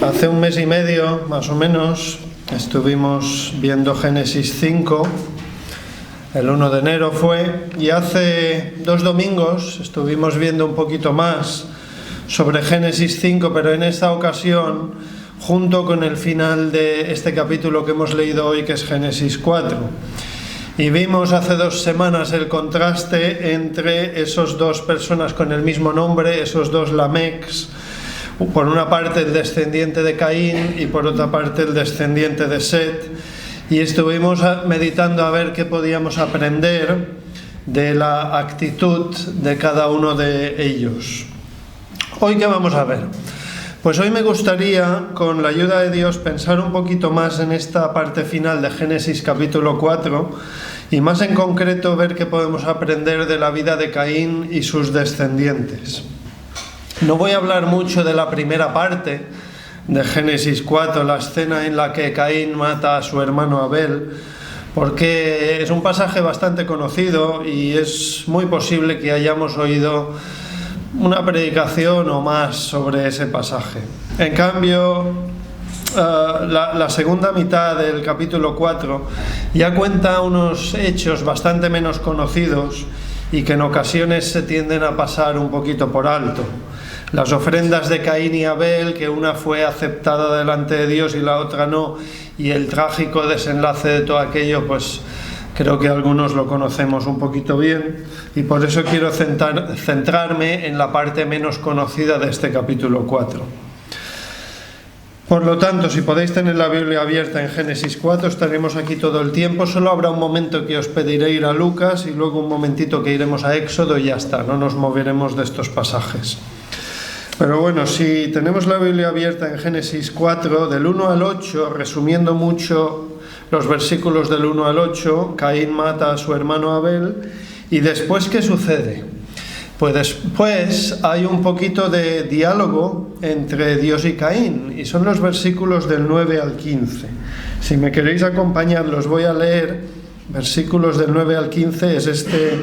Hace un mes y medio, más o menos, estuvimos viendo Génesis 5, el 1 de enero fue, y hace 2 domingos estuvimos viendo un poquito más sobre Génesis 5, pero en esta ocasión, junto con el final de este capítulo que hemos leído hoy, que es Génesis 4. Y vimos hace 2 semanas el contraste entre esos 2 personas con el mismo nombre, esos 2 Lamecs, por una parte el descendiente de Caín y por otra parte el descendiente de Set, y estuvimos meditando a ver qué podíamos aprender de la actitud de cada uno de ellos. ¿Hoy qué vamos a ver? Pues hoy me gustaría, con la ayuda de Dios, pensar un poquito más en esta parte final de Génesis capítulo 4 y más en concreto ver qué podemos aprender de la vida de Caín y sus descendientes. No voy a hablar mucho de la primera parte de Génesis 4, la escena en la que Caín mata a su hermano Abel, porque es un pasaje bastante conocido y es muy posible que hayamos oído una predicación o más sobre ese pasaje. En cambio, la segunda mitad del capítulo 4 ya cuenta unos hechos bastante menos conocidos y que en ocasiones se tienden a pasar un poquito por alto. Las ofrendas de Caín y Abel, que una fue aceptada delante de Dios y la otra no, y el trágico desenlace de todo aquello, pues creo que algunos lo conocemos un poquito bien, y por eso quiero centrarme en la parte menos conocida de este capítulo 4. Por lo tanto, si podéis tener la Biblia abierta en Génesis 4, estaremos aquí todo el tiempo. Solo habrá un momento que os pediré ir a Lucas y luego un momentito que iremos a Éxodo y ya está, no nos moveremos de estos pasajes. Pero bueno, si tenemos la Biblia abierta en Génesis 4, del 1 al 8, resumiendo mucho los versículos del 1 al 8, Caín mata a su hermano Abel, y después, ¿qué sucede? Pues después hay un poquito de diálogo entre Dios y Caín, y son los versículos del 9 al 15. Si me queréis acompañar, los voy a leer. Versículos del 9 al 15 es este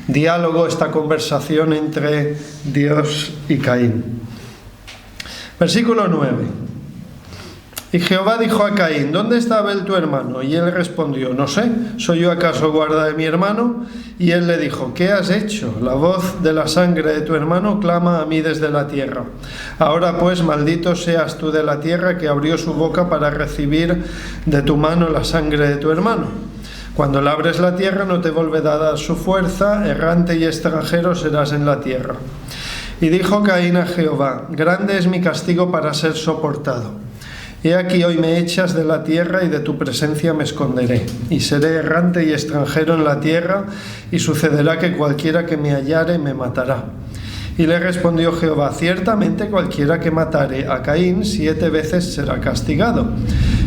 diálogo, esta conversación entre Dios y Caín. Versículo 9. Y Jehová dijo a Caín: ¿dónde está Abel tu hermano? Y él respondió: no sé, ¿soy yo acaso guarda de mi hermano? Y él le dijo: ¿qué has hecho? La voz de la sangre de tu hermano clama a mí desde la tierra. Ahora pues, maldito seas tú de la tierra, que abrió su boca para recibir de tu mano la sangre de tu hermano. Cuando labres la tierra no te volverá a dar su fuerza, errante y extranjero serás en la tierra. Y dijo Caín a Jehová: grande es mi castigo para ser soportado. He aquí hoy me echas de la tierra y de tu presencia me esconderé, y seré errante y extranjero en la tierra, y sucederá que cualquiera que me hallare me matará. Y le respondió Jehová: ciertamente cualquiera que matare a Caín 7 veces será castigado.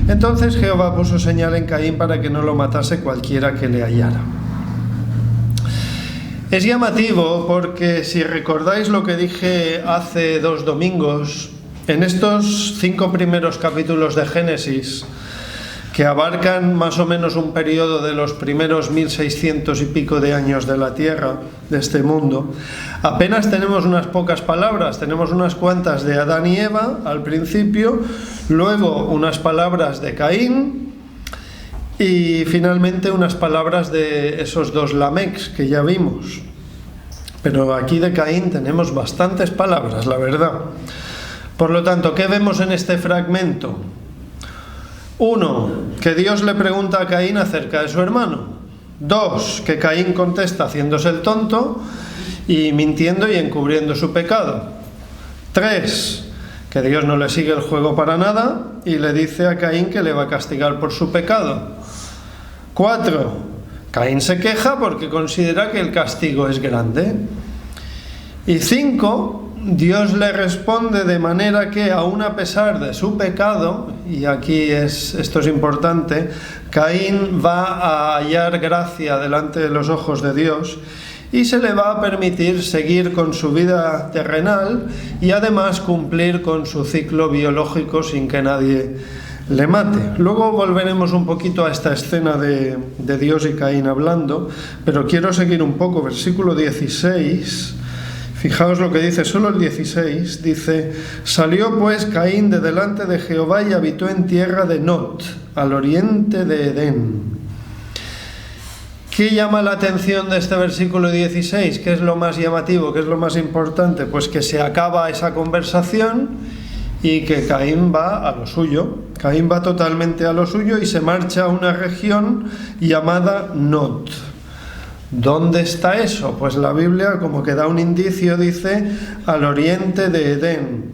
Entonces Jehová puso señal en Caín para que no lo matase cualquiera que le hallara. Es llamativo porque, si recordáis lo que dije hace 2 domingos, en estos 5 primeros capítulos de Génesis, que abarcan más o menos un periodo de los primeros 1600 y pico de años de la Tierra, de este mundo, apenas tenemos unas pocas palabras. Tenemos unas cuantas de Adán y Eva al principio, luego unas palabras de Caín y finalmente unas palabras de esos 2 Lamecs que ya vimos. Pero aquí de Caín tenemos bastantes palabras, la verdad. Por lo tanto, ¿qué vemos en este fragmento? 1, que Dios le pregunta a Caín acerca de su hermano. 2, que Caín contesta haciéndose el tonto y mintiendo y encubriendo su pecado. 3, que Dios no le sigue el juego para nada y le dice a Caín que le va a castigar por su pecado. 4, Caín se queja porque considera que el castigo es grande. Y 5, Dios le responde de manera que, aun a pesar de su pecado, y aquí esto es importante, Caín va a hallar gracia delante de los ojos de Dios y se le va a permitir seguir con su vida terrenal y además cumplir con su ciclo biológico sin que nadie le mate. Luego volveremos un poquito a esta escena de Dios y Caín hablando, pero quiero seguir un poco. Versículo 16. Fijaos lo que dice, solo el 16, dice: salió pues Caín de delante de Jehová y habitó en tierra de Nod, al oriente de Edén. ¿Qué llama la atención de este versículo 16? ¿Qué es lo más llamativo? ¿Qué es lo más importante? Pues que se acaba esa conversación y que Caín va a lo suyo. Caín va totalmente a lo suyo y se marcha a una región llamada Nod. ¿Dónde está eso? Pues la Biblia, como que da un indicio, dice al oriente de Edén.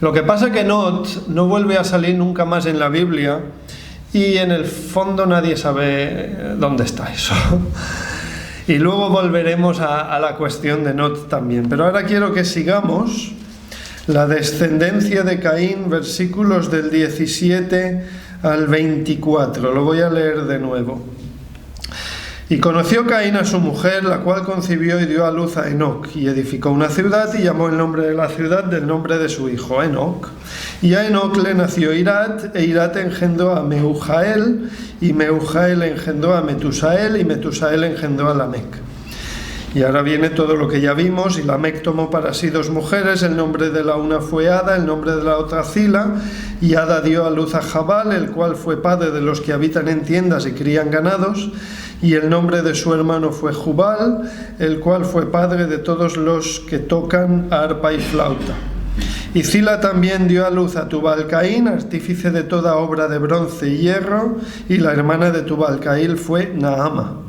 Lo que pasa es que Nod no vuelve a salir nunca más en la Biblia y en el fondo nadie sabe dónde está eso. Y luego volveremos a la cuestión de Nod también. Pero ahora quiero que sigamos la descendencia de Caín, versículos del 17 al 24. Lo voy a leer de nuevo. Y conoció Caín a su mujer, la cual concibió y dio a luz a Enoc, y edificó una ciudad y llamó el nombre de la ciudad del nombre de su hijo, Enoc. Y a Enoc le nació Irad, e Irad engendró a Meujael, y Meujael engendró a Metusael, y Metusael engendró a Lamec. Y ahora viene todo lo que ya vimos, y Lamec tomó para sí 2 mujeres, el nombre de la una fue Ada, el nombre de la otra Zila, y Ada dio a luz a Jabal, el cual fue padre de los que habitan en tiendas y crían ganados, y el nombre de su hermano fue Jubal, el cual fue padre de todos los que tocan arpa y flauta. Y Zila también dio a luz a Tubal-Caín, artífice de toda obra de bronce y hierro, y la hermana de Tubal-Caín fue Naama.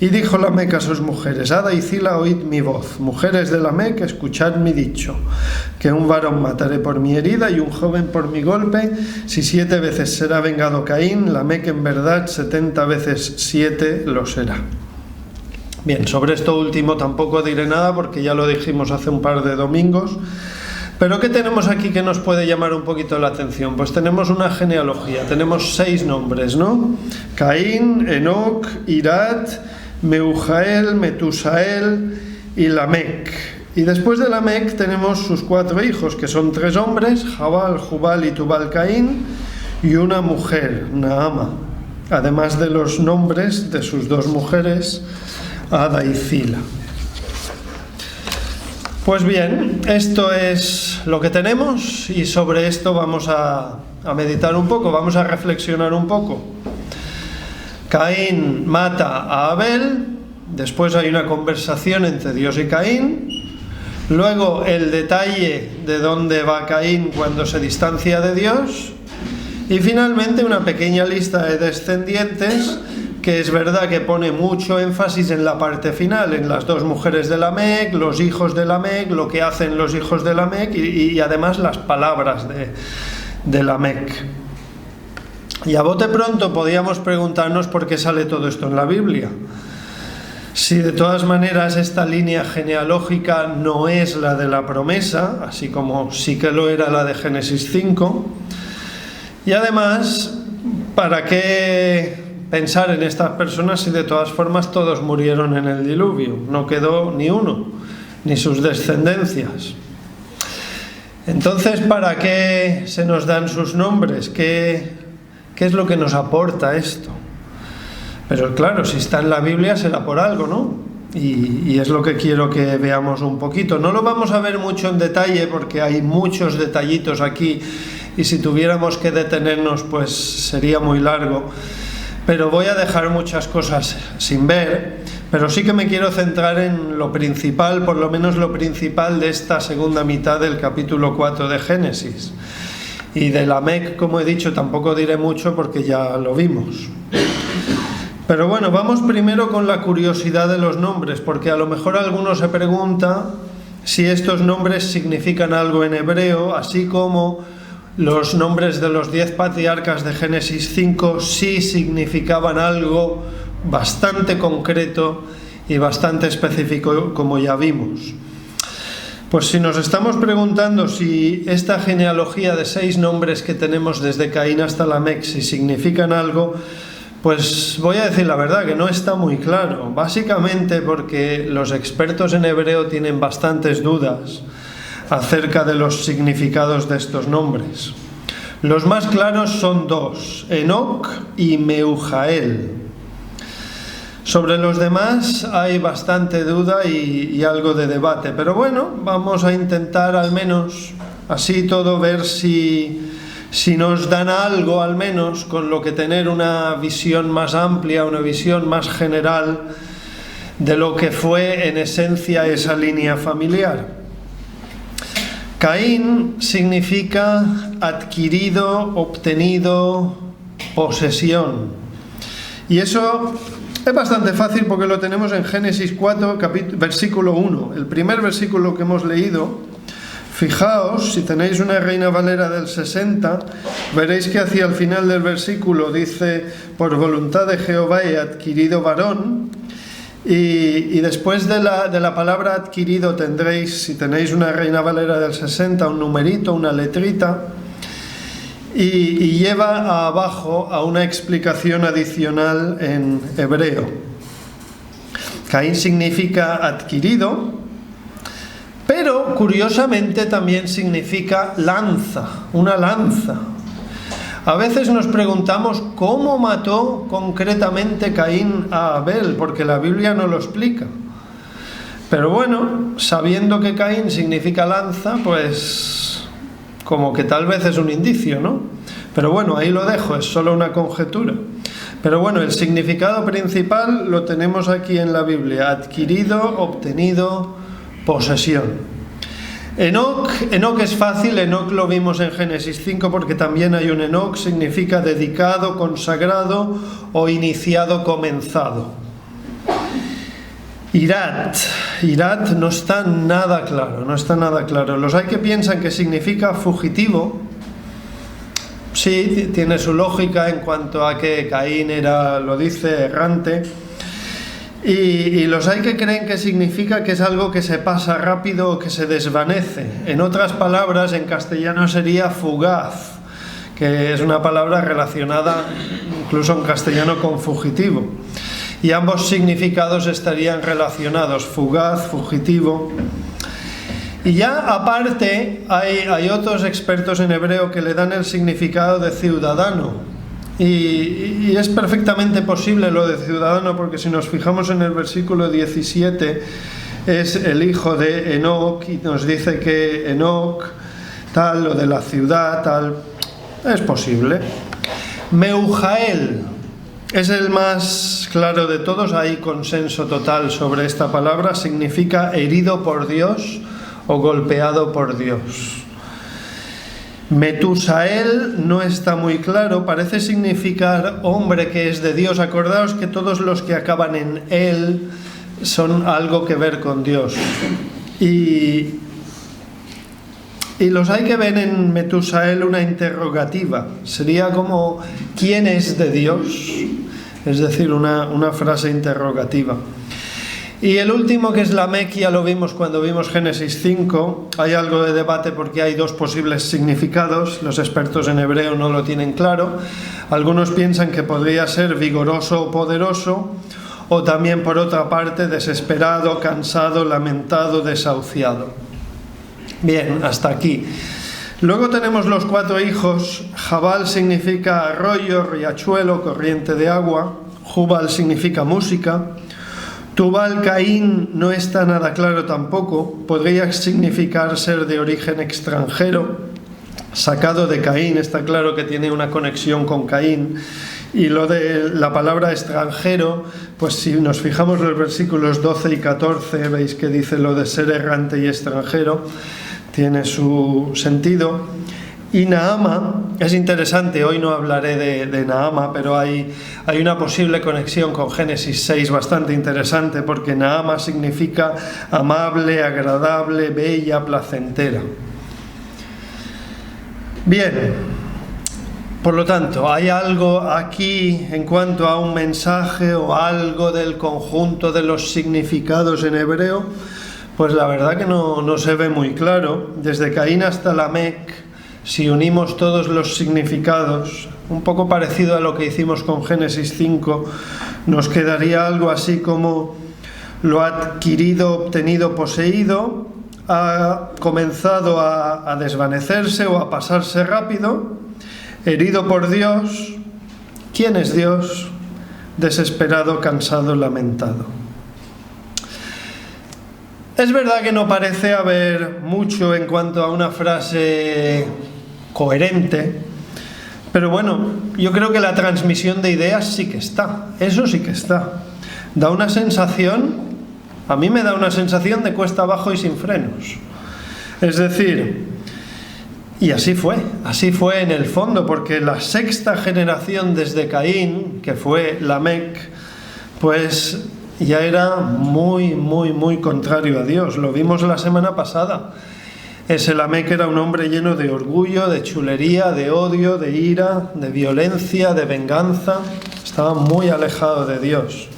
Y dijo Lamec a sus mujeres: Ada y Zila, oíd mi voz. Mujeres de Lamec, escuchad mi dicho, que un varón mataré por mi herida y un joven por mi golpe. Si 7 veces será vengado Caín, Lamec en verdad 70 veces 7 lo será. Bien, sobre esto último tampoco diré nada porque ya lo dijimos hace un par de domingos. Pero ¿qué tenemos aquí que nos puede llamar un poquito la atención? Pues tenemos una genealogía, tenemos 6 nombres, ¿no? Caín, Enoc, Irad, Meujael, Metusael y Lamec. Y después de Lamec tenemos sus 4 hijos, que son 3 hombres, Jabal, Jubal y Tubal-Caín, y una mujer, Naama, además de los nombres de sus 2 mujeres, Ada y Zila. Pues bien, esto es lo que tenemos y sobre esto vamos a meditar un poco, vamos a reflexionar un poco. Caín mata a Abel, después hay una conversación entre Dios y Caín, luego el detalle de dónde va Caín cuando se distancia de Dios y finalmente una pequeña lista de descendientes que es verdad que pone mucho énfasis en la parte final, en las 2 mujeres de Lamec, los hijos de Lamec, lo que hacen los hijos de Lamec y además las palabras de Lamec. Y a bote pronto podíamos preguntarnos por qué sale todo esto en la Biblia. Si de todas maneras esta línea genealógica no es la de la promesa, así como sí que lo era la de Génesis 5, y además, ¿para qué pensar en estas personas si de todas formas todos murieron en el diluvio? No quedó ni uno, ni sus descendencias. Entonces, ¿para qué se nos dan sus nombres? ¿Qué es lo que nos aporta esto? Pero claro, si está en la Biblia será por algo, ¿no? Y es lo que quiero que veamos un poquito. No lo vamos a ver mucho en detalle porque hay muchos detallitos aquí y si tuviéramos que detenernos pues sería muy largo. Pero voy a dejar muchas cosas sin ver, pero sí que me quiero centrar en lo principal, por lo menos lo principal de esta segunda mitad del capítulo 4 de Génesis. Y de Lamec, como he dicho, tampoco diré mucho porque ya lo vimos. Pero bueno, vamos primero con la curiosidad de los nombres, porque a lo mejor alguno se pregunta si estos nombres significan algo en hebreo, así como los nombres de los 10 patriarcas de Génesis 5 sí significaban algo bastante concreto y bastante específico, como ya vimos. Pues si nos estamos preguntando si esta genealogía de 6 nombres que tenemos desde Caín hasta Lamec si significan algo, pues voy a decir la verdad que no está muy claro, básicamente porque los expertos en hebreo tienen bastantes dudas acerca de los significados de estos nombres. Los más claros son 2, Enoc y Meujael. Sobre los demás hay bastante duda y algo de debate, pero bueno, vamos a intentar al menos así todo ver si nos dan algo al menos con lo que tener una visión más amplia, una visión más general de lo que fue en esencia esa línea familiar. Caín significa adquirido, obtenido, posesión. Y eso es bastante fácil porque lo tenemos en Génesis 4, versículo 1. El primer versículo que hemos leído, fijaos, si tenéis una Reina Valera del 60, veréis que hacia el final del versículo dice, por voluntad de Jehová he adquirido varón. Y después de la palabra adquirido tendréis, si tenéis una Reina Valera del 60, un numerito, una letrita, y lleva abajo a una explicación adicional en hebreo. Caín significa adquirido, pero curiosamente también significa lanza, una lanza. A veces nos preguntamos cómo mató concretamente Caín a Abel, porque la Biblia no lo explica. Pero bueno, sabiendo que Caín significa lanza, pues como que tal vez es un indicio, ¿no? Pero bueno, ahí lo dejo, es solo una conjetura. Pero bueno, el significado principal lo tenemos aquí en la Biblia: adquirido, obtenido, posesión. Enoc es fácil, Enoc lo vimos en Génesis 5 porque también hay un Enoc, significa dedicado, consagrado o iniciado, comenzado. Irat no está nada claro. Los hay que piensan que significa fugitivo. Sí, tiene su lógica en cuanto a que Caín era, lo dice, errante. Y los hay que creen que significa que es algo que se pasa rápido o que se desvanece. En otras palabras, en castellano sería fugaz, que es una palabra relacionada incluso en castellano con fugitivo. Y ambos significados estarían relacionados, fugaz, fugitivo. Y ya aparte hay otros expertos en hebreo que le dan el significado de ciudadano. Y es perfectamente posible lo de ciudadano, porque si nos fijamos en el versículo 17, es el hijo de Enoc, y nos dice que Enoc, tal, lo de la ciudad, tal, es posible. Meujael es el más claro de todos, hay consenso total sobre esta palabra, significa herido por Dios o golpeado por Dios. Metusael no está muy claro, parece significar hombre que es de Dios. Acordaos que todos los que acaban en él son algo que ver con Dios. Y los hay que ver en Metusael una interrogativa. Sería como ¿quién es de Dios? Es decir, una frase interrogativa. Y el último, que es Lamec, ya lo vimos cuando vimos Génesis 5. Hay algo de debate porque hay dos posibles significados. Los expertos en hebreo no lo tienen claro. Algunos piensan que podría ser vigoroso o poderoso, o también por otra parte desesperado, cansado, lamentado, desahuciado. Bien, hasta aquí. Luego tenemos los 4 hijos. Jabal significa arroyo, riachuelo, corriente de agua. Jubal significa música. Tubal Caín no está nada claro tampoco, podría significar ser de origen extranjero, sacado de Caín, está claro que tiene una conexión con Caín. Y lo de la palabra extranjero, pues si nos fijamos en los versículos 12 y 14, veis que dice lo de ser errante y extranjero, tiene su sentido. Y Naama, es interesante, hoy no hablaré de Naama, pero hay una posible conexión con Génesis 6 bastante interesante, porque Naama significa amable, agradable, bella, placentera. Bien, por lo tanto, ¿hay algo aquí en cuanto a un mensaje o algo del conjunto de los significados en hebreo? Pues la verdad que no se ve muy claro. Desde Caín hasta Lamec, si unimos todos los significados, un poco parecido a lo que hicimos con Génesis 5, nos quedaría algo así como lo adquirido, obtenido, poseído, ha comenzado a desvanecerse o a pasarse rápido, herido por Dios. ¿Quién es Dios? desesperado, cansado, lamentado. Es verdad que no parece haber mucho en cuanto a una frase coherente, pero bueno, yo creo que la transmisión de ideas sí que está, eso sí que está. Da una sensación, a mí me da una sensación de cuesta abajo y sin frenos. Es decir, y así fue en el fondo, porque la sexta generación desde Caín, que fue Lamec, pues ya era muy contrario a Dios. Lo vimos la semana pasada. Ese Lamec era un hombre lleno de orgullo, de chulería, de odio, de ira, de violencia, de venganza. Estaba muy alejado de Dios.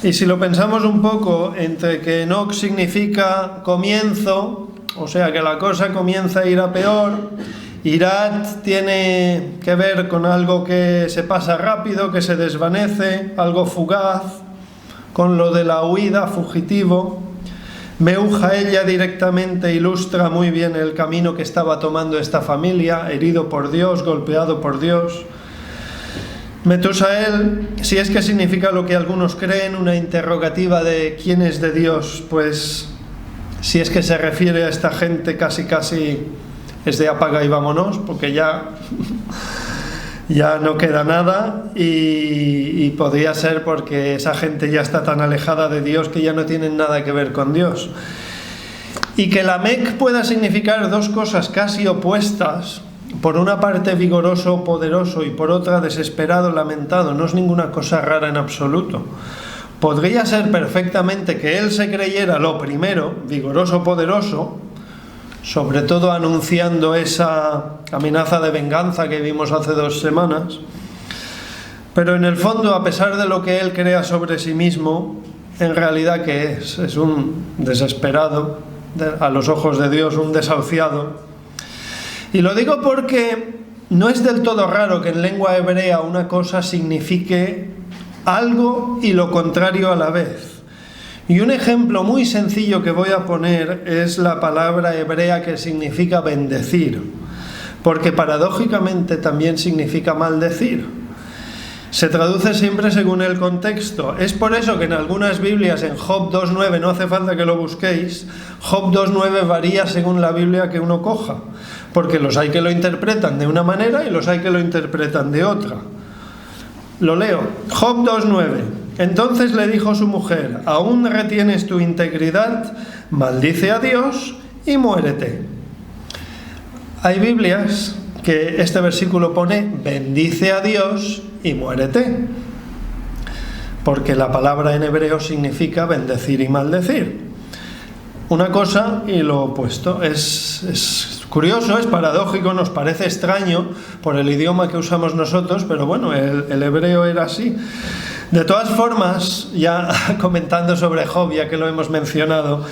Y si lo pensamos un poco, entre que Enoc significa comienzo, o sea que la cosa comienza a ir a peor, Irat tiene que ver con algo que se pasa rápido, que se desvanece, algo fugaz, con lo de la huida, fugitivo. Meujael directamente ilustra muy bien el camino que estaba tomando esta familia, herido por Dios, golpeado por Dios. Metusael, si es que significa lo que algunos creen, una interrogativa de quién es de Dios, pues si es que se refiere a esta gente casi es de apaga y vámonos, porque ya no queda nada y podría ser porque esa gente ya está tan alejada de Dios que ya no tienen nada que ver con Dios. Y que Lamec pueda significar dos cosas casi opuestas, por una parte vigoroso, poderoso y por otra desesperado, lamentado, no es ninguna cosa rara en absoluto. Podría ser perfectamente que él se creyera lo primero, vigoroso, poderoso, sobre todo anunciando esa amenaza de venganza que vimos hace 2 semanas, pero en el fondo, a pesar de lo que él crea sobre sí mismo, en realidad ¿qué es? Es un desesperado, a los ojos de Dios un desahuciado. Y lo digo porque no es del todo raro que en lengua hebrea una cosa signifique algo y lo contrario a la vez. Y un ejemplo muy sencillo que voy a poner es la palabra hebrea que significa bendecir, porque paradójicamente también significa maldecir. Se traduce siempre según el contexto. Es por eso que en algunas Biblias, en Job 2.9, no hace falta que lo busquéis, Job 2.9 varía según la Biblia que uno coja, porque los hay que lo interpretan de una manera y los hay que lo interpretan de otra. Lo leo. Job 2.9. Entonces le dijo su mujer: ¿aún retienes tu integridad? Maldice a Dios y muérete. Hay Biblias que este versículo pone: bendice a Dios y muérete, porque la palabra en hebreo significa bendecir y maldecir. Una cosa y lo opuesto. Es curioso, es paradójico, nos parece extraño por el idioma que usamos nosotros, pero bueno, el hebreo era así. De todas formas, ya comentando sobre Job, ya que lo hemos mencionado,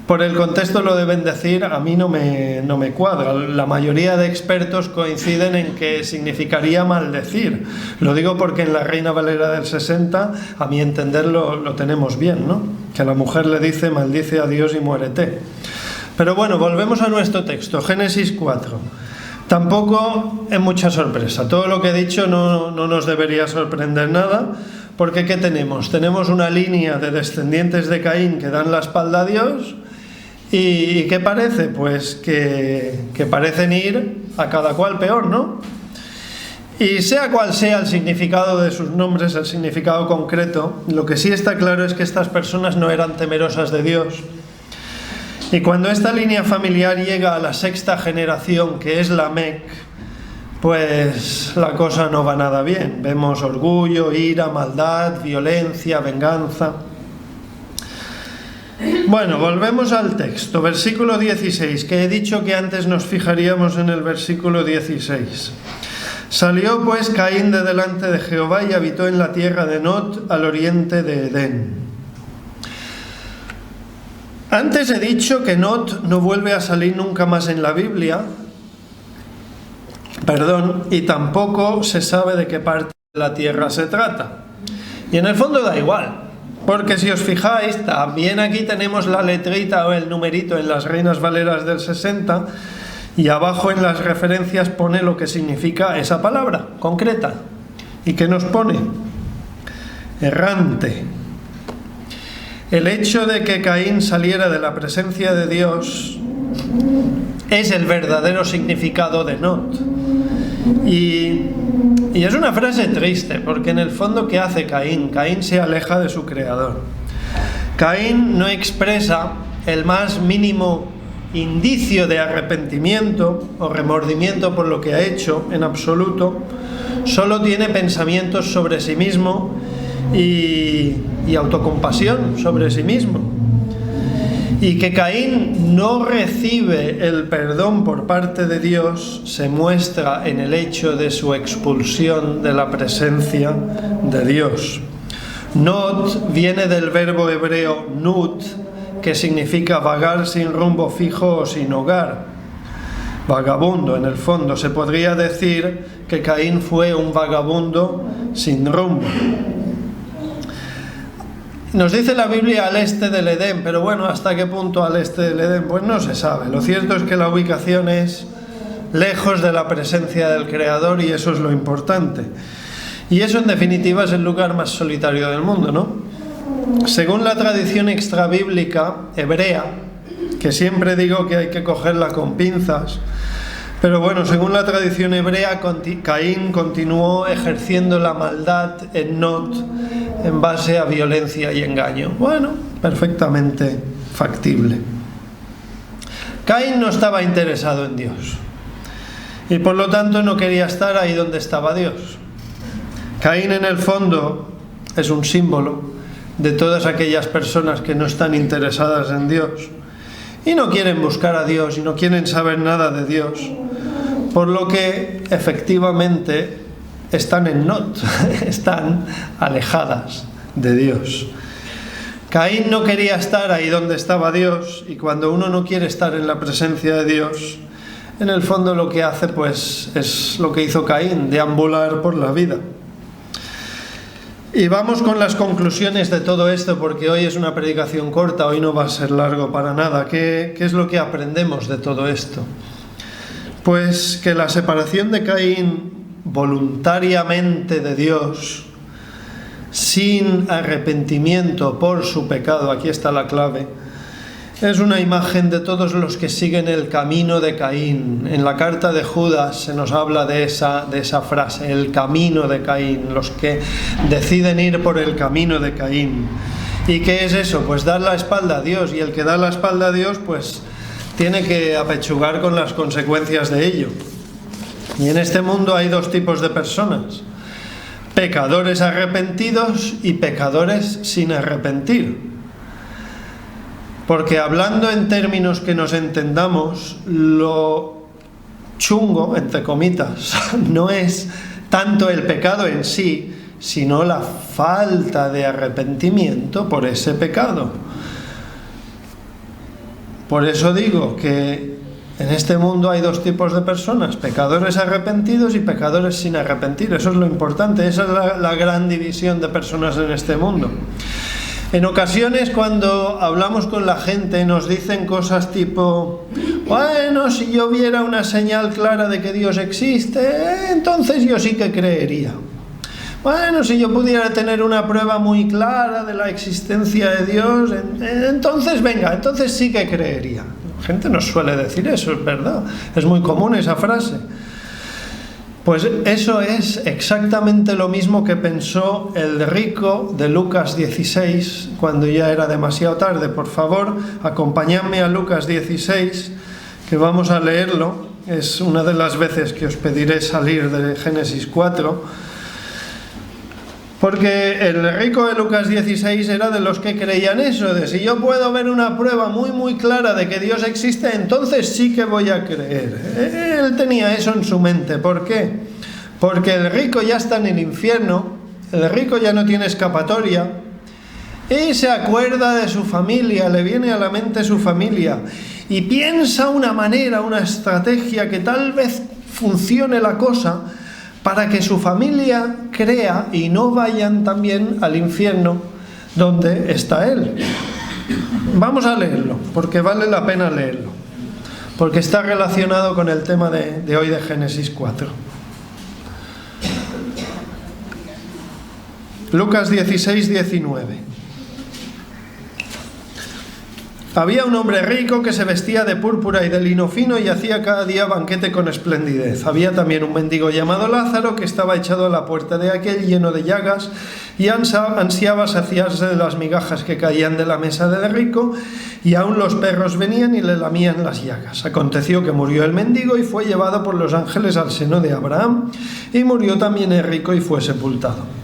por el contexto lo de bendecir a mí no me cuadra. La mayoría de expertos coinciden en que significaría maldecir. Lo digo porque en la Reina Valera del 60, a mi entender, lo tenemos bien, ¿no? Que la mujer le dice: maldice a Dios y muérete. Pero bueno, volvemos a nuestro texto, Génesis 4. Tampoco es mucha sorpresa. Todo lo que he dicho no nos debería sorprender nada, porque ¿qué tenemos? Tenemos una línea de descendientes de Caín que dan la espalda a Dios. ¿Y qué parece? Pues que parecen ir a cada cual peor, ¿no? Y sea cual sea el significado de sus nombres, el significado concreto, lo que sí está claro es que estas personas no eran temerosas de Dios. Y cuando esta línea familiar llega a la 6ª generación, que es Lamec, pues la cosa no va nada bien. Vemos orgullo, ira, maldad, violencia, venganza. Bueno, volvemos al texto, versículo 16, que he dicho que antes nos fijaríamos en el versículo 16. Salió pues Caín de delante de Jehová y habitó en la tierra de Nod, al oriente de Edén. Antes he dicho que Nod no vuelve a salir nunca más en la Biblia, y tampoco se sabe de qué parte de la tierra se trata. Y en el fondo da igual. Porque si os fijáis, también aquí tenemos la letrita o el numerito en las Reinas Valeras del 60 y abajo en las referencias pone lo que significa esa palabra concreta. ¿Y qué nos pone? Errante. El hecho de que Caín saliera de la presencia de Dios es el verdadero significado de Not. Y es una frase triste, porque en el fondo, ¿qué hace Caín? Caín se aleja de su creador. Caín no expresa el más mínimo indicio de arrepentimiento o remordimiento por lo que ha hecho en absoluto. Solo tiene pensamientos sobre sí mismo y autocompasión sobre sí mismo. Y que Caín no recibe el perdón por parte de Dios se muestra en el hecho de su expulsión de la presencia de Dios. Not viene del verbo hebreo nut, que significa vagar sin rumbo fijo o sin hogar. Vagabundo, en el fondo. Se podría decir que Caín fue un vagabundo sin rumbo. Nos dice la Biblia al este del Edén, pero bueno, ¿hasta qué punto al este del Edén? Pues no se sabe. Lo cierto es que la ubicación es lejos de la presencia del Creador y eso es lo importante. Y eso en definitiva es el lugar más solitario del mundo, ¿no? Según la tradición extrabíblica hebrea, que siempre digo que hay que cogerla con pinzas, pero bueno, según la tradición hebrea, Caín continuó ejerciendo la maldad en Not en base a violencia y engaño. Bueno, perfectamente factible. Caín no estaba interesado en Dios y por lo tanto no quería estar ahí donde estaba Dios. Caín en el fondo es un símbolo de todas aquellas personas que no están interesadas en Dios y no quieren buscar a Dios y no quieren saber nada de Dios, por lo que efectivamente están en Not, están alejadas de Dios. Caín no quería estar ahí donde estaba Dios, y cuando uno no quiere estar en la presencia de Dios, en el fondo lo que hace pues es lo que hizo Caín, deambular por la vida. Y vamos con las conclusiones de todo esto, porque hoy es una predicación corta, hoy no va a ser largo para nada. ¿Qué es lo que aprendemos de todo esto? Pues que la separación de Caín voluntariamente de Dios, sin arrepentimiento por su pecado, aquí está la clave, es una imagen de todos los que siguen el camino de Caín. En la carta de Judas se nos habla de esa frase, el camino de Caín, los que deciden ir por el camino de Caín. ¿Y qué es eso? Pues dar la espalda a Dios, y el que da la espalda a Dios pues tiene que apechugar con las consecuencias de ello. Y en este mundo hay dos tipos de personas: pecadores arrepentidos y pecadores sin arrepentir. Porque hablando en términos que nos entendamos, lo chungo, entre comitas, no es tanto el pecado en sí, sino la falta de arrepentimiento por ese pecado. Por eso digo que en este mundo hay dos tipos de personas: pecadores arrepentidos y pecadores sin arrepentir. Eso es lo importante, esa es la gran división de personas en este mundo. En ocasiones, cuando hablamos con la gente, nos dicen cosas tipo: bueno, si yo viera una señal clara de que Dios existe, entonces yo sí que creería. Bueno, si yo pudiera tener una prueba muy clara de la existencia de Dios, entonces venga, entonces sí que creería. La gente nos suele decir eso, es verdad, es muy común esa frase. Pues eso es exactamente lo mismo que pensó el rico de Lucas 16 cuando ya era demasiado tarde. Por favor, acompañadme a Lucas 16, que vamos a leerlo. Es una de las veces que os pediré salir de Génesis 4. Porque el rico de Lucas 16 era de los que creían eso, de si yo puedo ver una prueba muy muy clara de que Dios existe, entonces sí que voy a creer. Él tenía eso en su mente. ¿Por qué? Porque el rico ya está en el infierno, el rico ya no tiene escapatoria, y se acuerda de su familia, le viene a la mente su familia, y piensa una manera, una estrategia que tal vez funcione la cosa, para que su familia crea y no vayan también al infierno donde está él. Vamos a leerlo, porque vale la pena leerlo, porque está relacionado con el tema de hoy de Génesis 4. Lucas 16, 19. Había un hombre rico que se vestía de púrpura y de lino fino y hacía cada día banquete con esplendidez. Había también un mendigo llamado Lázaro que estaba echado a la puerta de aquel lleno de llagas y ansiaba saciarse de las migajas que caían de la mesa del rico, y aun los perros venían y le lamían las llagas. Aconteció que murió el mendigo y fue llevado por los ángeles al seno de Abraham, y murió también el rico y fue sepultado.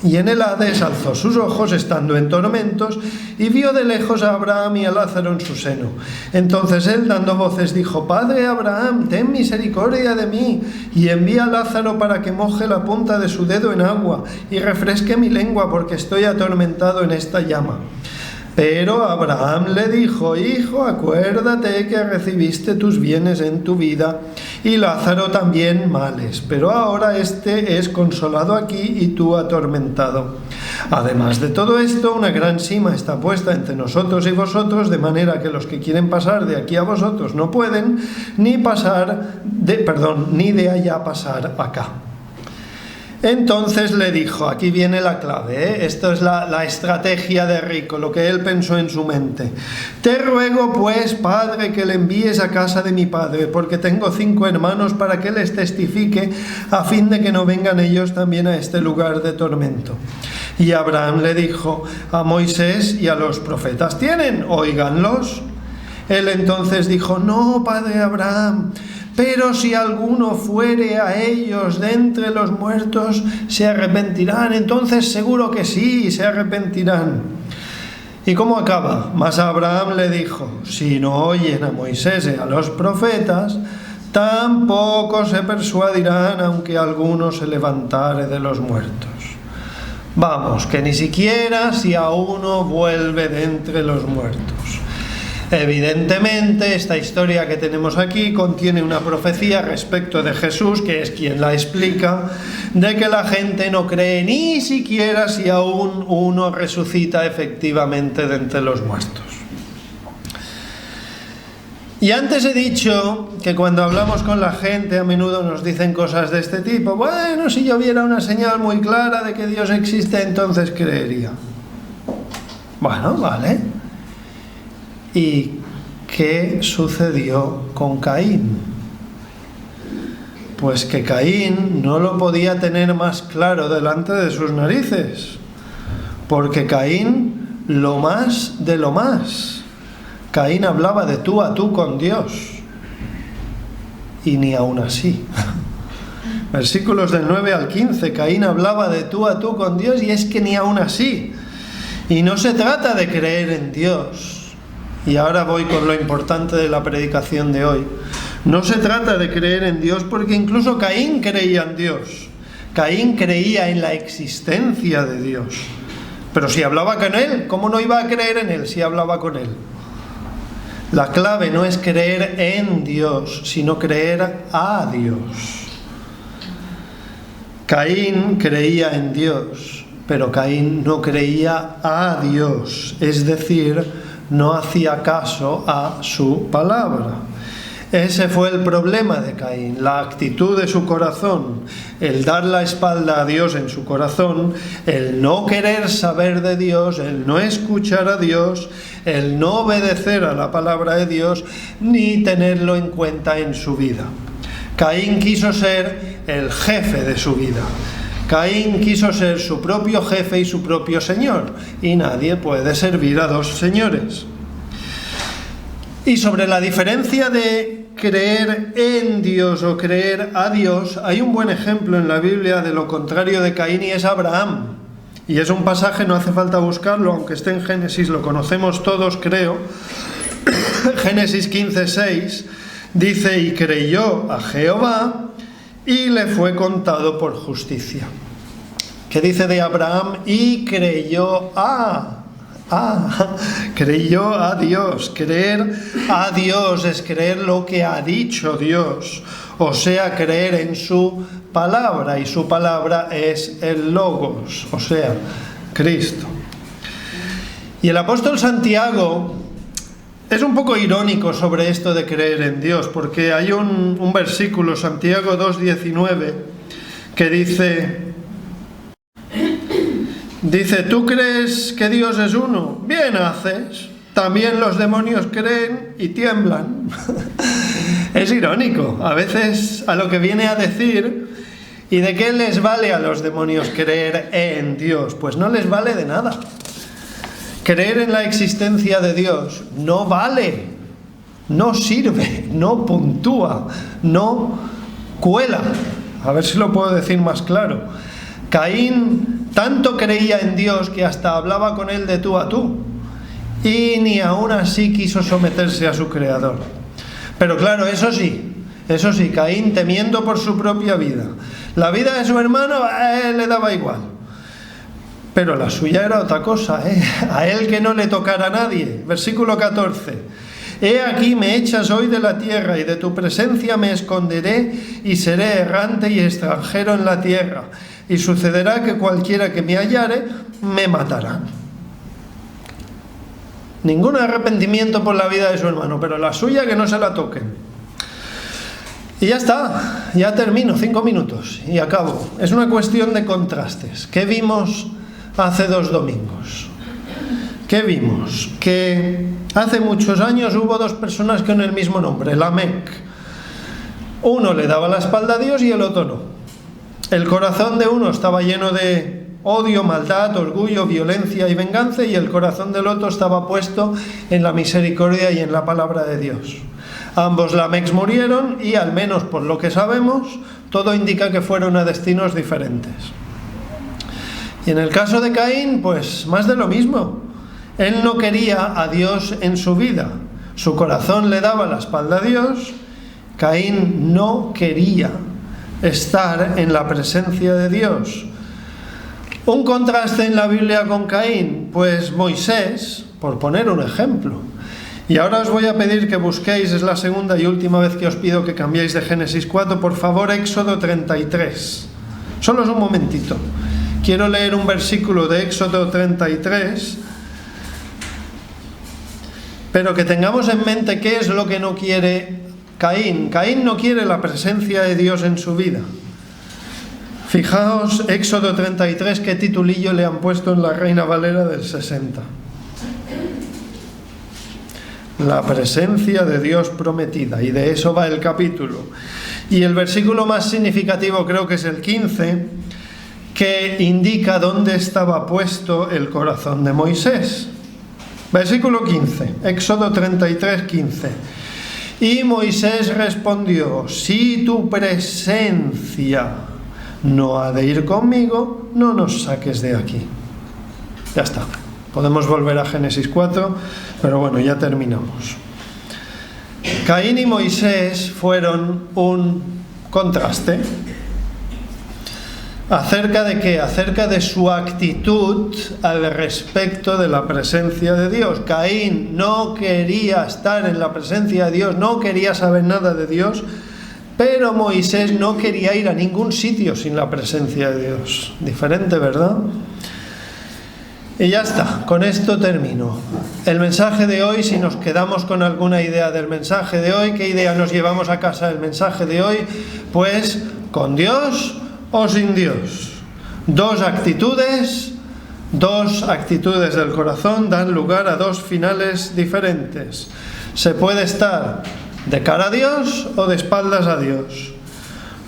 Y en el Hades alzó sus ojos estando en tormentos y vio de lejos a Abraham y a Lázaro en su seno. Entonces él, dando voces, dijo: Padre Abraham, ten misericordia de mí y envía a Lázaro para que moje la punta de su dedo en agua y refresque mi lengua, porque estoy atormentado en esta llama. Pero Abraham le dijo: Hijo, acuérdate que recibiste tus bienes en tu vida y Lázaro también males, pero ahora éste es consolado aquí y tú atormentado. Además de todo esto, una gran sima está puesta entre nosotros y vosotros, de manera que los que quieren pasar de aquí a vosotros no pueden, ni de allá pasar acá. Entonces le dijo, aquí viene la clave, esto es la estrategia de rico, lo que él pensó en su mente: te ruego pues, padre, que le envíes a casa de mi padre, porque tengo 5 hermanos, para que les testifique, a fin de que no vengan ellos también a este lugar de tormento. Y Abraham le dijo: a Moisés y a los profetas tienen, óiganlos. Él entonces dijo: no, padre Abraham, pero si alguno fuere a ellos de entre los muertos, ¿se arrepentirán? Entonces seguro que sí, se arrepentirán. ¿Y cómo acaba? Mas Abraham le dijo: si no oyen a Moisés y a los profetas, tampoco se persuadirán, aunque alguno se levantare de los muertos. Vamos, que ni siquiera si a uno vuelve de entre los muertos. Evidentemente, esta historia que tenemos aquí contiene una profecía respecto de Jesús, que es quien la explica, de que la gente no cree ni siquiera si aún uno resucita efectivamente de entre los muertos. Y antes he dicho que cuando hablamos con la gente a menudo nos dicen cosas de este tipo: bueno, si yo viera una señal muy clara de que Dios existe, entonces creería. Bueno, vale. ¿Y qué sucedió con Caín? Pues que Caín no lo podía tener más claro delante de sus narices, porque Caín, lo más de lo más, Caín hablaba de tú a tú con Dios, y ni aún así. Versículos del 9 al 15, Caín hablaba de tú a tú con Dios, y es que ni aún así. Y no se trata de creer en Dios. Y ahora voy con lo importante de la predicación de hoy. No se trata de creer en Dios, porque incluso Caín creía en Dios. Caín creía en la existencia de Dios. Pero si hablaba con él, ¿cómo no iba a creer en él si hablaba con él? La clave no es creer en Dios, sino creer a Dios. Caín creía en Dios, pero Caín no creía a Dios, es decir, no hacía caso a su palabra. Ese fue el problema de Caín, la actitud de su corazón, el dar la espalda a Dios en su corazón, el no querer saber de Dios, el no escuchar a Dios, el no obedecer a la palabra de Dios, ni tenerlo en cuenta en su vida. Caín quiso ser el jefe de su vida. Caín quiso ser su propio jefe y su propio señor, y nadie puede servir a dos señores. Y sobre la diferencia de creer en Dios o creer a Dios, hay un buen ejemplo en la Biblia de lo contrario de Caín, y es Abraham. Y es un pasaje, no hace falta buscarlo, aunque esté en Génesis, lo conocemos todos, creo. Génesis 15:6 dice: y creyó a Jehová, y le fue contado por justicia. ¿Qué dice de Abraham? Y creyó creyó a Dios. Creer a Dios es creer lo que ha dicho Dios, o sea, creer en su palabra, y su palabra es el Logos, o sea, Cristo. Y el apóstol Santiago es un poco irónico sobre esto de creer en Dios, porque hay un versículo, Santiago 2:19, que dice: Dice, ¿tú crees que Dios es uno? Bien haces. También los demonios creen y tiemblan. Es irónico, a veces a lo que viene a decir. ¿Y de qué les vale a los demonios creer en Dios? Pues no les vale de nada. Creer en la existencia de Dios no vale, no sirve, no puntúa, no cuela. A ver si lo puedo decir más claro. Caín tanto creía en Dios que hasta hablaba con él de tú a tú, y ni aún así quiso someterse a su creador. Pero claro, eso sí, Caín temiendo por su propia vida. La vida de su hermano a él le daba igual, pero la suya era otra cosa, a él que no le tocara a nadie. Versículo 14. He aquí me echas hoy de la tierra, y de tu presencia me esconderé, y seré errante y extranjero en la tierra, y sucederá que cualquiera que me hallare me matará. Ningún arrepentimiento por la vida de su hermano, pero la suya que no se la toquen. Y ya está, ya termino, 5 minutos y acabo. Es una cuestión de contrastes. ¿Qué vimos hace 2 domingos? ¿Qué vimos? Que hace muchos años hubo 2 personas con el mismo nombre, Lamec. Uno le daba la espalda a Dios y el otro no. El corazón de uno estaba lleno de odio, maldad, orgullo, violencia y venganza, y el corazón del otro estaba puesto en la misericordia y en la palabra de Dios. Ambos Lamecs murieron y, al menos por lo que sabemos, todo indica que fueron a destinos diferentes. Y en el caso de Caín, pues más de lo mismo. Él no quería a Dios en su vida. Su corazón le daba la espalda a Dios. Caín no quería estar en la presencia de Dios. Un contraste en la Biblia con Caín, pues Moisés, por poner un ejemplo. Y ahora os voy a pedir que busquéis, es la segunda y última vez que os pido que cambiéis de Génesis 4, por favor, Éxodo 33. Solo es un momentito. Quiero leer un versículo de Éxodo 33, pero que tengamos en mente qué es lo que no quiere Caín. Caín no quiere la presencia de Dios en su vida. Fijaos, Éxodo 33, qué titulillo le han puesto en la Reina Valera del 60. La presencia de Dios prometida, y de eso va el capítulo. Y el versículo más significativo creo que es el 15, que indica dónde estaba puesto el corazón de Moisés. Versículo 15, Éxodo 33, 15. Y Moisés respondió: si tu presencia no ha de ir conmigo, no nos saques de aquí. Ya está. Podemos volver a Génesis 4, pero bueno, ya terminamos. Caín y Moisés fueron un contraste. ¿Acerca de qué? Acerca de su actitud al respecto de la presencia de Dios. Caín no quería estar en la presencia de Dios, no quería saber nada de Dios, pero Moisés no quería ir a ningún sitio sin la presencia de Dios. Diferente, ¿verdad? Y ya está, con esto termino. El mensaje de hoy, si nos quedamos con alguna idea del mensaje de hoy, ¿qué idea nos llevamos a casa del mensaje de hoy? Pues, ¿con Dios o sin Dios? Dos actitudes del corazón dan lugar a 2 finales diferentes. Se puede estar de cara a Dios o de espaldas a Dios.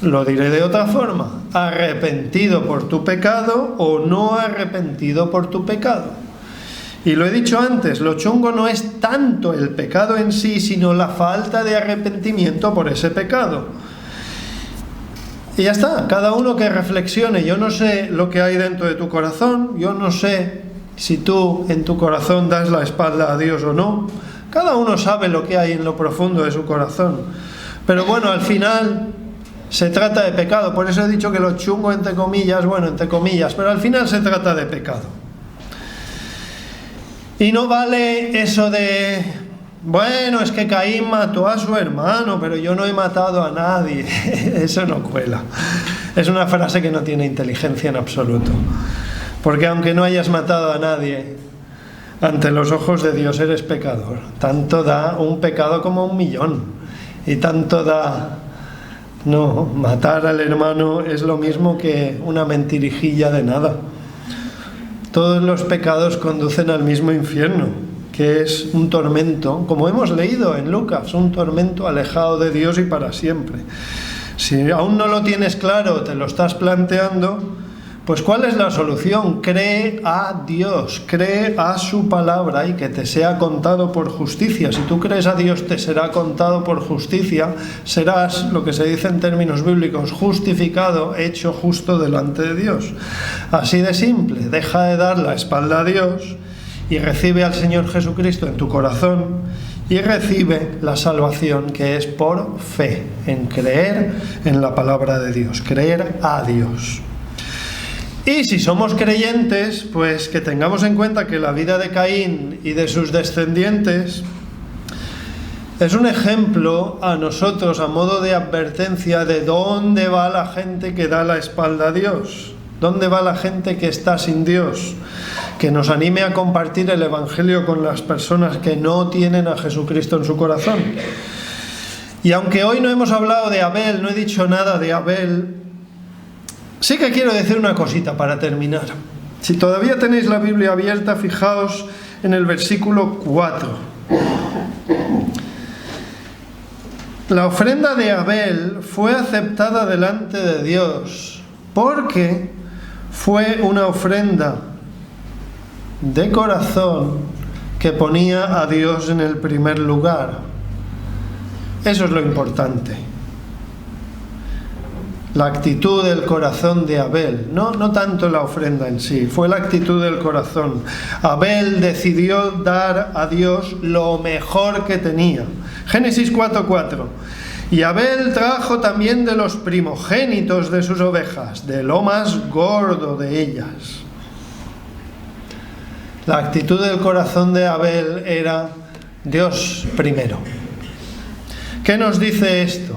Lo diré de otra forma: arrepentido por tu pecado o no arrepentido por tu pecado. Y lo he dicho antes, lo chungo no es tanto el pecado en sí, sino la falta de arrepentimiento por ese pecado. Y ya está, cada uno que reflexione. Yo no sé lo que hay dentro de tu corazón, yo no sé si tú en tu corazón das la espalda a Dios o no. Cada uno sabe lo que hay en lo profundo de su corazón. Pero bueno, al final se trata de pecado. Por eso he dicho que lo chungo entre comillas, pero al final se trata de pecado. Y no vale eso de: bueno, es que Caín mató a su hermano, pero yo no he matado a nadie. Eso no cuela. Es una frase que no tiene inteligencia en absoluto. Porque aunque no hayas matado a nadie, ante los ojos de Dios eres pecador. Tanto da un pecado como 1.000.000. Y tanto da... No, matar al hermano es lo mismo que una mentirijilla de nada. todos los pecados conducen al mismo infierno, que es un tormento, como hemos leído en Lucas, un tormento alejado de Dios y para siempre. Si aún no lo tienes claro, te lo estás planteando, pues ¿cuál es la solución? Cree a Dios, cree a su palabra y que te sea contado por justicia. Si tú crees a Dios, te será contado por justicia, serás, lo que se dice en términos bíblicos, justificado, hecho justo delante de Dios. Así de simple, deja de dar la espalda a Dios y recibe al Señor Jesucristo en tu corazón y recibe la salvación que es por fe, en creer en la palabra de Dios, creer a Dios. Y si somos creyentes, pues que tengamos en cuenta que la vida de Caín y de sus descendientes es un ejemplo a nosotros, a modo de advertencia de dónde va la gente que da la espalda a Dios, dónde va la gente que está sin Dios, que nos anime a compartir el Evangelio con las personas que no tienen a Jesucristo en su corazón. Y aunque hoy no hemos hablado de Abel, no he dicho nada de Abel, sí que quiero decir una cosita para terminar. Si todavía tenéis la Biblia abierta, fijaos en el versículo 4. La ofrenda de Abel fue aceptada delante de Dios porque fue una ofrenda de corazón que ponía a Dios en el primer lugar. Eso es lo importante. La actitud del corazón de Abel, no tanto la ofrenda en sí, fue la actitud del corazón. Abel decidió dar a Dios lo mejor que tenía. Génesis 4:4. Y Abel trajo también de los primogénitos de sus ovejas, de lo más gordo de ellas. La actitud del corazón de Abel era Dios primero. ¿Qué nos dice esto?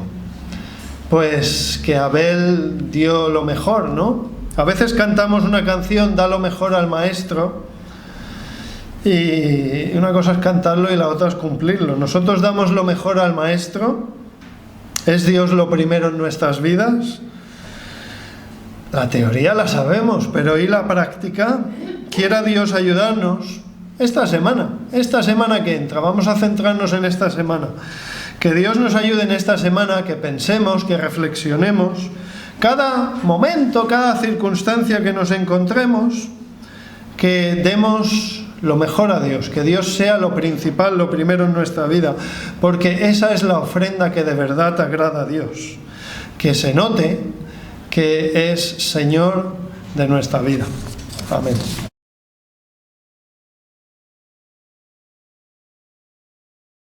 Pues que Abel dio lo mejor, ¿no? A veces cantamos una canción, da lo mejor al maestro, y una cosa es cantarlo y la otra es cumplirlo. Nosotros damos lo mejor al maestro. ¿Es Dios lo primero en nuestras vidas? La teoría la sabemos, pero ¿y la práctica? Quiera Dios ayudarnos esta semana que entra. Vamos a centrarnos en esta semana. Que Dios nos ayude en esta semana, que pensemos, que reflexionemos, cada momento, cada circunstancia que nos encontremos, que demos lo mejor a Dios, que Dios sea lo principal, lo primero en nuestra vida, porque esa es la ofrenda que de verdad agrada a Dios, que se note que es Señor de nuestra vida. Amén.